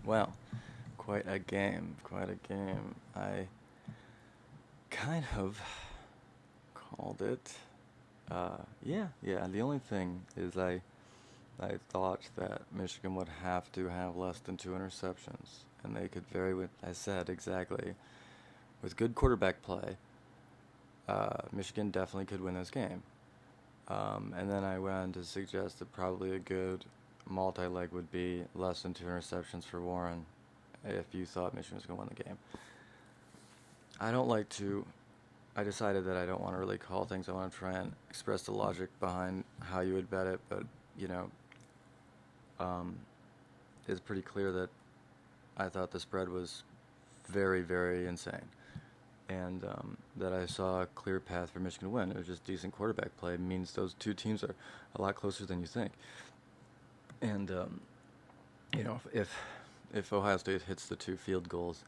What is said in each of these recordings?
Well, quite a game. Quite a game. I kind of called it. Yeah. The only thing is I thought that Michigan would have to have less than two interceptions, and they could very. I said exactly with good quarterback play, Michigan definitely could win this game. And then I went on to suggest that probably a good multi-leg would be less than two interceptions for Warren if you thought Michigan was going to win the game. I don't like to. I decided that I don't want to really call things. I want to try and express the logic behind how you would bet it, but you know, um, it's pretty clear that I thought the spread was very, very insane, and that I saw a clear path for Michigan to win. It was just decent quarterback play. It means those two teams are a lot closer than you think. And if Ohio State hits the two field goals,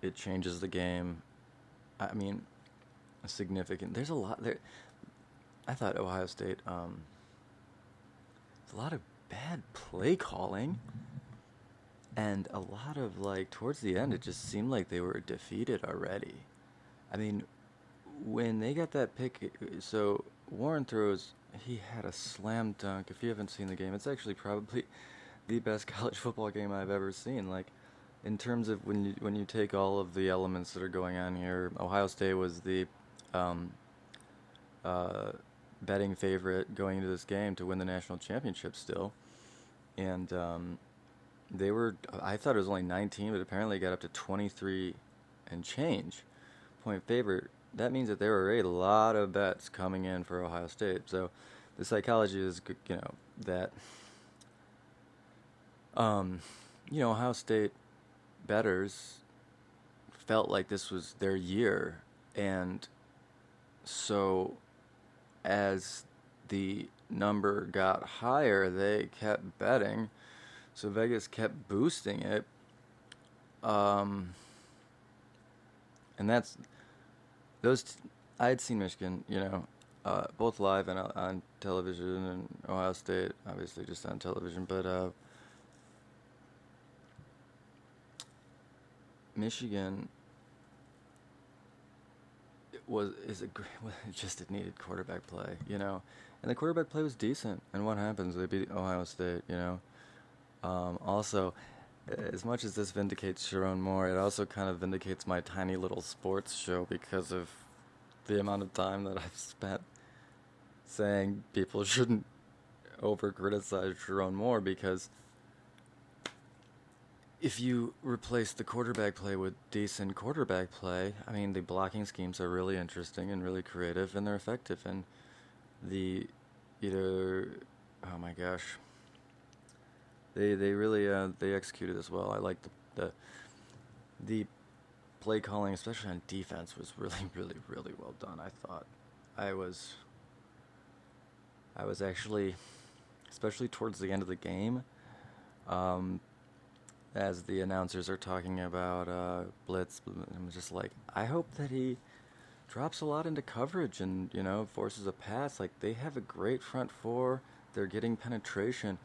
it changes the game. I mean, significant. There's a lot there. I thought Ohio State. There's a lot of bad play calling, and a lot of towards the end, it just seemed like they were defeated already. I mean, when they got that pick, so Warren throws. He had a slam dunk. If you haven't seen the game, it's actually probably the best college football game I've ever seen. In terms of when you take all of the elements that are going on here, Ohio State was the um, uh, betting favorite going into this game to win the national championship still, and they were. I thought it was only 19, but apparently it got up to 23 and change point favorite. That means that there were a lot of bets coming in for Ohio State. So the psychology is, that um, Ohio State bettors felt like this was their year, and so as the number got higher, they kept betting. So Vegas kept boosting it, um, and that's those. I had seen Michigan, both live and on television, and Ohio State obviously just on television, but Michigan it needed quarterback play, and the quarterback play was decent. And what happens? They beat Ohio State, Also, as much as this vindicates Sharon Moore, it also kind of vindicates my tiny little sports show because of the amount of time that I've spent saying people shouldn't over criticize Sharon Moore, because if you replace the quarterback play with decent quarterback play, I mean, the blocking schemes are really interesting and really creative, and they're effective. And the either, oh my gosh, they really they executed this well. I like the play calling, especially on defense, was really really well done. I thought I was I was actually, especially towards the end of the game. Um, as the announcers are talking about blitz, I'm just like, I hope that he drops a lot into coverage and forces a pass. Like, they have a great front four. They're getting penetration.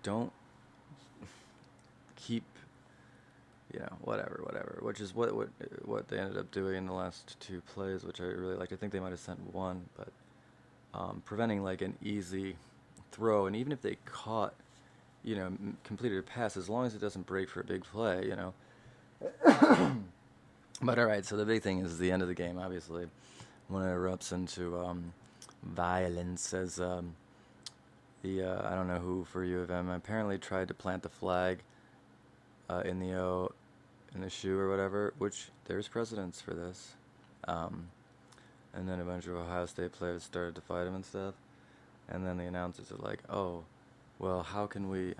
Don't keep whatever. Which is what they ended up doing in the last two plays, which I really liked. I think they might have sent one, but preventing like an easy throw, and even if they caught completed a pass, as long as it doesn't break for a big play. But all right, so the big thing is the end of the game, obviously, when it erupts into violence, as I don't know who for UofM apparently tried to plant the flag in the in the shoe or whatever, which there's precedence for this. And then a bunch of Ohio State players started to fight him and stuff, and then the announcers are like, "Oh, well, how can we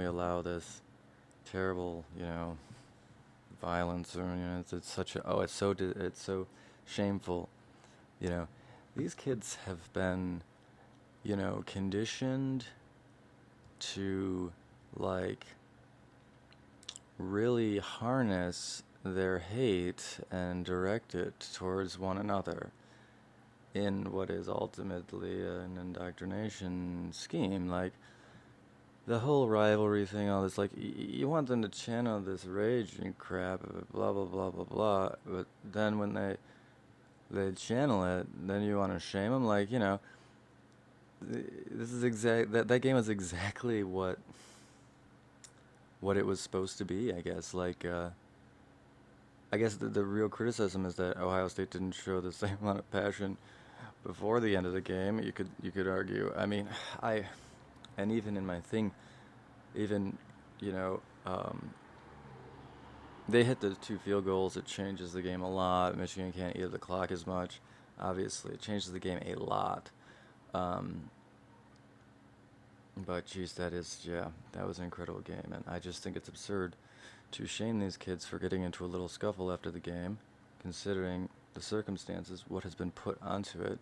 allow this terrible, violence, or it's such a it's so shameful, you know these kids have been conditioned to like really harness their hate and direct it towards one another in what is ultimately an indoctrination scheme. Like, the whole rivalry thing, all this, like, you want them to channel this rage and crap, blah blah blah blah blah. But then when they channel it, then you want to shame them, like, this is that game is exactly what it was supposed to be, I guess. Like, I guess the real criticism is that Ohio State didn't show the same amount of passion before the end of the game. You could argue. I mean, I and even in my thing, even you know, they hit the two field goals. It changes the game a lot. Michigan can't eat up the clock as much. Obviously, it changes the game a lot. Um, but geez, that was an incredible game, and I just think it's absurd to shame these kids for getting into a little scuffle after the game, considering the circumstances, what has been put onto it.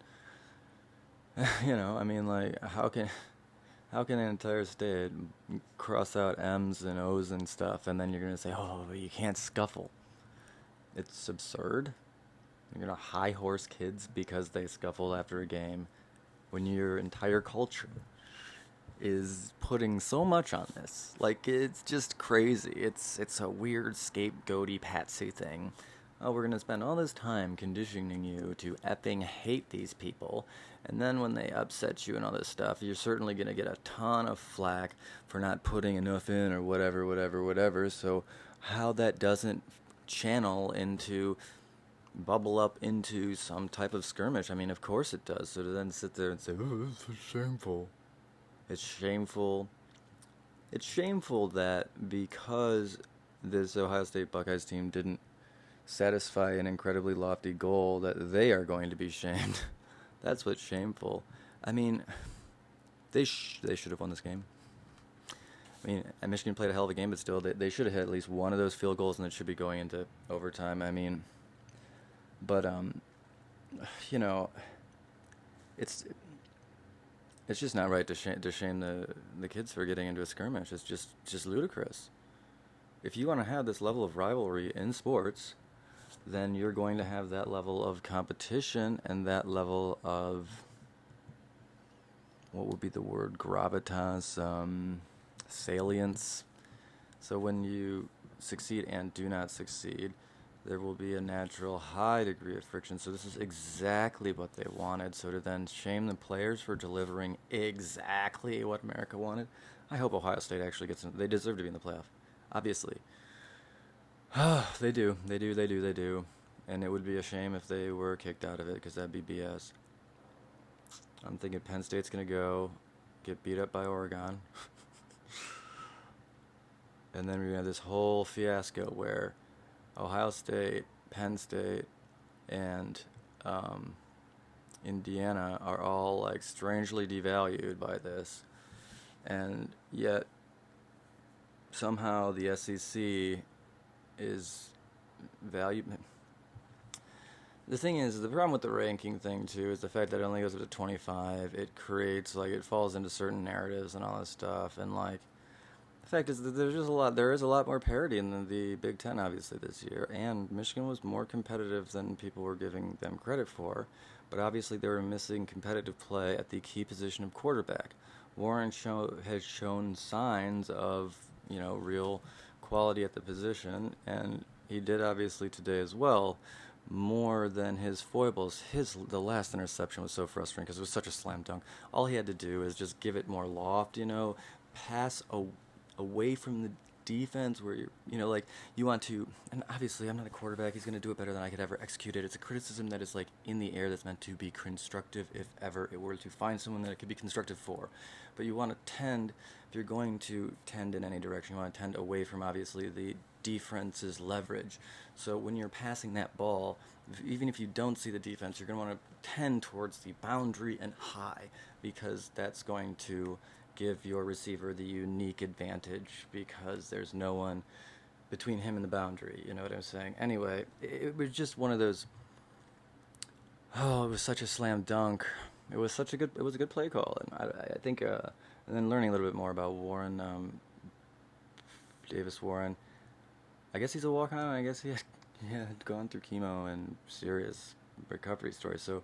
I mean, like, how can an entire state cross out M's and O's and stuff, and then you're gonna say, oh, but you can't scuffle? It's absurd. You're gonna high horse kids because they scuffled after a game, when your entire culture is putting so much on this. Like, it's just crazy. It's a weird scapegoaty patsy thing. Oh, we're gonna spend all this time conditioning you to effing hate these people, and then when they upset you and all this stuff, you're certainly gonna get a ton of flack for not putting enough in or whatever, whatever, whatever. So how that doesn't channel into bubble up into some type of skirmish? I mean, of course it does. So to then sit there and say, "Oh, this is shameful." It's shameful. It's shameful that because this Ohio State Buckeyes team didn't satisfy an incredibly lofty goal, that they are going to be shamed. That's what's shameful. I mean, they should have won this game. I mean, Michigan played a hell of a game, but still, they should have hit at least one of those field goals, and it should be going into overtime. I mean, but you know, it's it's just not right to shame the kids for getting into a skirmish. It's just ludicrous. If you want to have this level of rivalry in sports, then you're going to have that level of competition and that level of, what would be the word, gravitas, salience. So when you succeed and do not succeed, there will be a natural high degree of friction. So this is exactly what they wanted. So to then shame the players for delivering exactly what America wanted, I hope Ohio State actually gets in. They deserve to be in the playoff, obviously. They do, they do, they do, they do. And it would be a shame if they were kicked out of it, because that'd be BS. I'm thinking Penn State's going to go get beat up by Oregon. And then we're going to have this whole fiasco where Ohio State, Penn State, and Indiana are all like strangely devalued by this, and yet somehow the SEC is valued. The thing is, the problem with the ranking thing too is the fact that it only goes up to 25. It creates, like, it falls into certain narratives and all this stuff, and like, the fact is that there is a lot more parity in the Big Ten, obviously, this year, and Michigan was more competitive than people were giving them credit for, but obviously they were missing competitive play at the key position of quarterback. Warren has shown signs of, real quality at the position, and he did obviously today as well, more than his foibles. The last interception was so frustrating because it was such a slam dunk. All he had to do is just give it more loft, pass away from the defense where like, you want to, and obviously I'm not a quarterback, he's going to do it better than I could ever execute it. It's a criticism that is like in the air, that's meant to be constructive if ever it were to find someone that it could be constructive for. But you want to tend, if you're going to tend in any direction, you want to tend away from obviously the defense's leverage. So when you're passing that ball, even if you don't see the defense, you're going to want to tend towards the boundary and high, because that's going to give your receiver the unique advantage, because there's no one between him and the boundary. You know what I'm saying? Anyway, it was just one of those. Oh, it was such a slam dunk. It was a good play call, and I think, and then learning a little bit more about Warren, Davis Warren. I guess he's a walk-on. I guess he had gone through chemo and serious recovery story. So,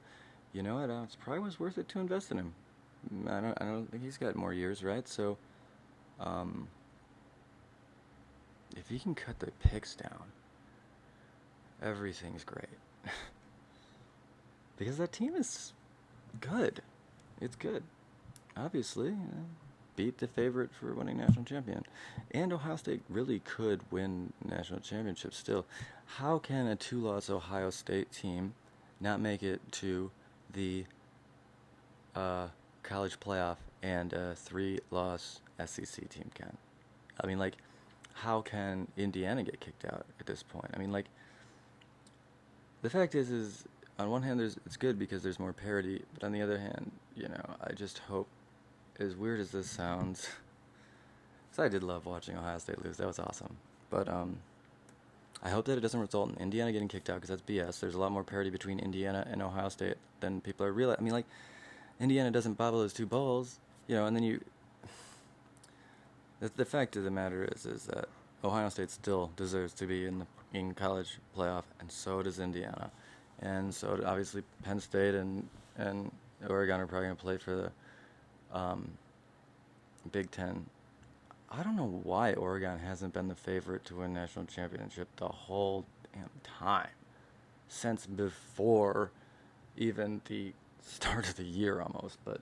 you know what? It probably was worth it to invest in him. I don't think he's got more years, right? So, Um, if you can cut the picks down, everything's great. Because that team is good. It's good. Obviously, beat the favorite for winning national champion. And Ohio State really could win national championship still. How can a two-loss Ohio State team not make it to the college playoff and a three-loss SEC team can? I mean, like, how can Indiana get kicked out at this point? I mean, like, the fact is on one hand, it's good because there's more parity, but on the other hand, I just hope, as weird as this sounds, because I did love watching Ohio State lose. That was awesome. But I hope that it doesn't result in Indiana getting kicked out, because that's BS. There's a lot more parity between Indiana and Ohio State than people are realizing. I mean, like, Indiana doesn't bobble those two balls, and then you... The fact of the matter is that Ohio State still deserves to be in college playoff, and so does Indiana. And so obviously Penn State and Oregon are probably going to play for the Big Ten. I don't know why Oregon hasn't been the favorite to win national championship the whole damn time. Since before even the start of the year almost. But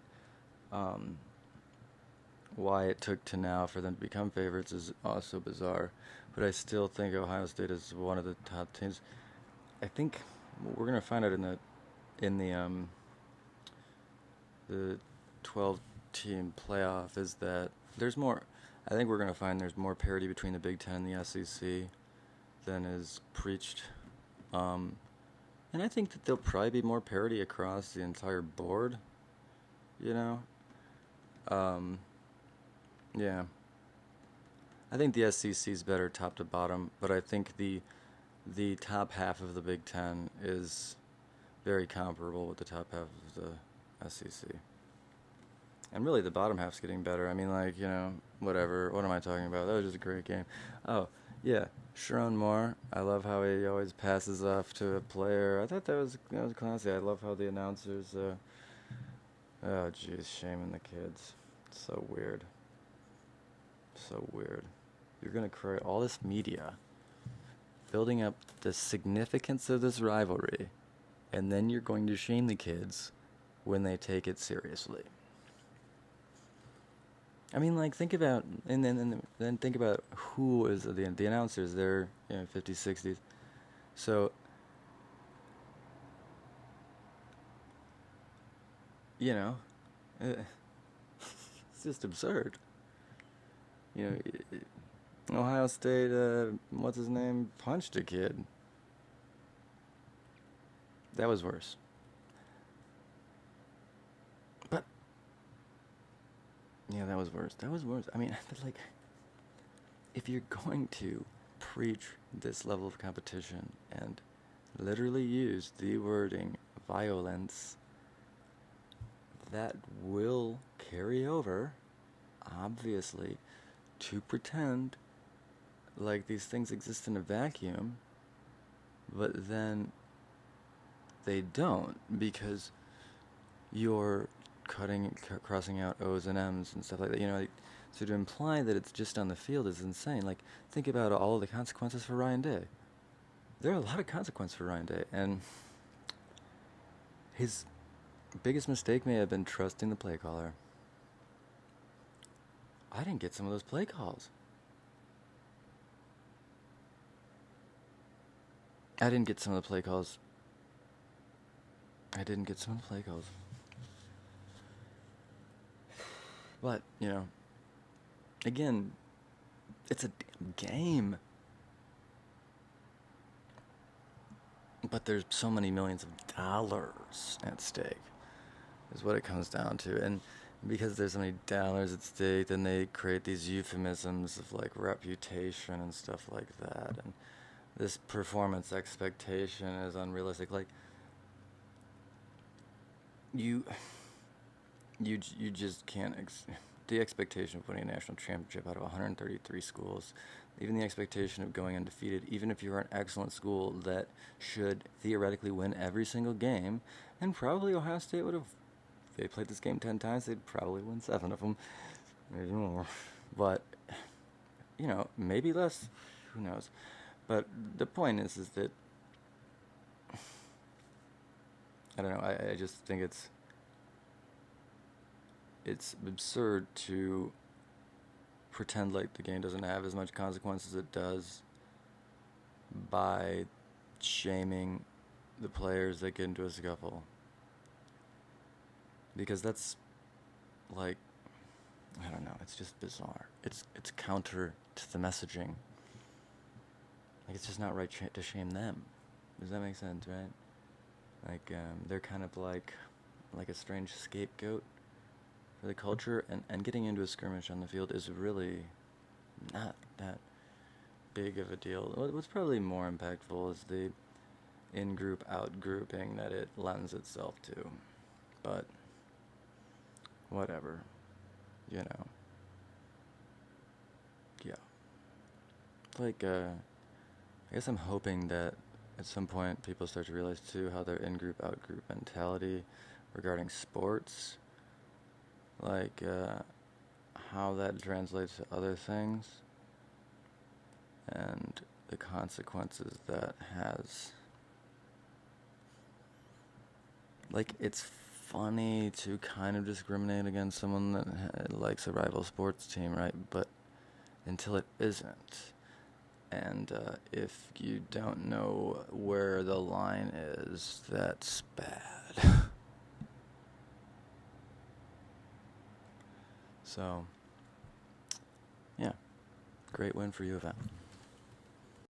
why it took to now for them to become favorites is also bizarre. But I still think Ohio State is one of the top teams. I think we're gonna find out in the 12-team playoff is that there's more. I think we're gonna find there's more parity between the Big Ten and the SEC than is preached. And I think that there'll probably be more parity across the entire board. Yeah. I think the SEC is better top to bottom, but I think the top half of the Big Ten is very comparable with the top half of the SEC. And really, the bottom half's getting better. I mean, like, whatever. What am I talking about? That was just a great game. Oh, yeah. Sharon Moore. I love how he always passes off to a player. I thought that was classy. I love how the announcers... oh, jeez. Shaming the kids. So weird. So weird. You're going to create all this media building up the significance of this rivalry, and then you're going to shame the kids when they take it seriously. I mean, like, think about, and then think about who is the announcers. They're 50s, 60s. So, it's just absurd. Ohio State, what's his name, punched a kid. That was worse. But, yeah, that was worse. I mean, but, like, if you're going to preach this level of competition and literally use the wording violence, that will carry over, obviously, to pretend like these things exist in a vacuum, but then they don't, because you're crossing out O's and M's and stuff like that. So to imply that it's just on the field is insane. Like, think about all of the consequences for Ryan Day. There are a lot of consequences for Ryan Day, and his biggest mistake may have been trusting the play caller. I didn't get some of those play calls. I didn't get some of the play calls. But, again, it's a damn game. But there's so many millions of dollars at stake, is what it comes down to. And because there's so many dollars at stake, then they create these euphemisms of, like, reputation and stuff like that. And this performance expectation is unrealistic. Like, you just can't... the expectation of winning a national championship out of 133 schools, even the expectation of going undefeated, even if you're an excellent school that should theoretically win every single game, and probably Ohio State would have... If they played this game 10 times, they'd probably win 7 of them. Maybe more. but maybe less. Who knows? But the point is that I don't know. I just think it's absurd to pretend like the game doesn't have as much consequence as it does by shaming the players that get into a scuffle. Because that's like, I don't know, it's just bizarre. It's counter to the messaging. Like, it's just not right to shame them. Does that make sense, right? Like, they're kind of like a strange scapegoat for the culture, and getting into a skirmish on the field is really not that big of a deal. What's probably more impactful is the in-group out-grouping that it lends itself to. But whatever, you know. Yeah. Like, I guess I'm hoping that at some point people start to realize too how their in-group out-group mentality regarding sports, like, how that translates to other things and the consequences that has. Like, it's funny to kind of discriminate against someone that likes a rival sports team, right? But until it isn't. And if you don't know where the line is, that's bad. So, yeah, great win for UofM.